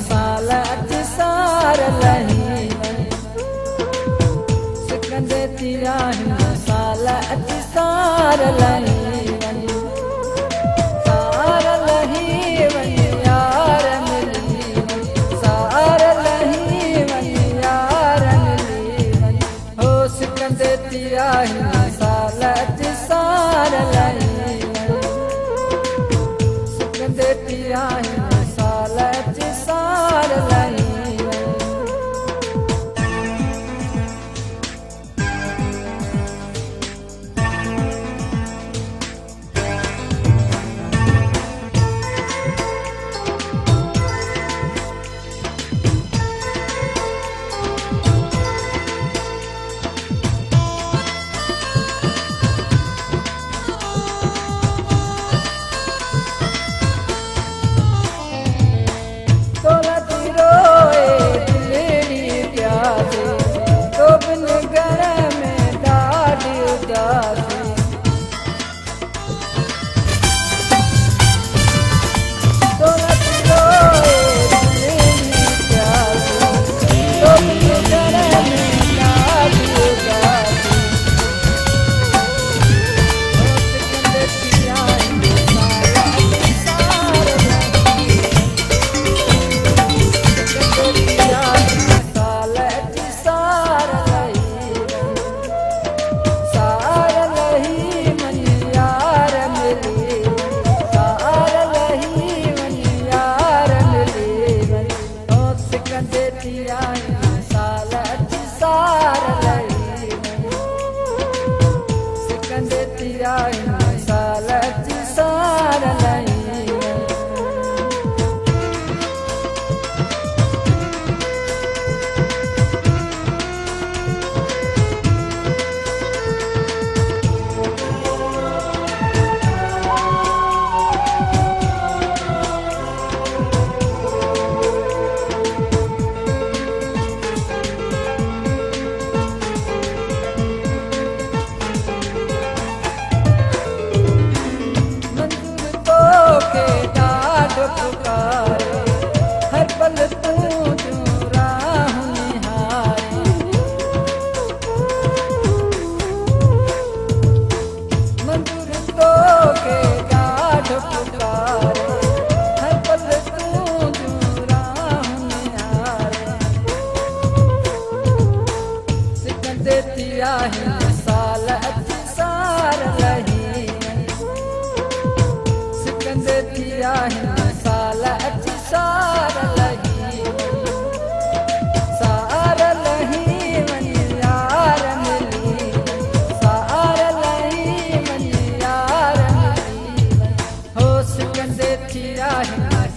साल सार लही सिकंदे तिया साल सार लही सार लही वही यार मिली सार लही वही यार मिली हो सिकंदे तिया साल सार लही सिकंदे तिया सार लही साल सार लही सिकंदे तिया साल सार लही सार लही वही यार मिली सार लही वही यार मिली हो सिकंदे तिया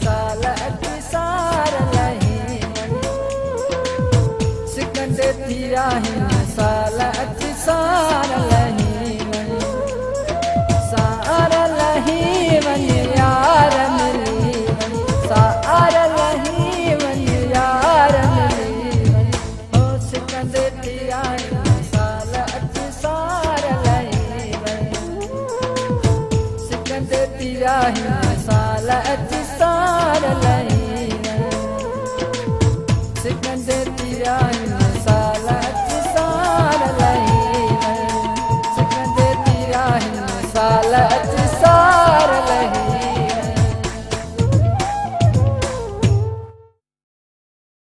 साल सार लही सिकंदे तिया साल सार लही सार लही वही यार मिली सार लही वही यार मिली हो सिकंदे तिया साल सार लही सिकंदे तिया साल सार लही सिकंदे तिया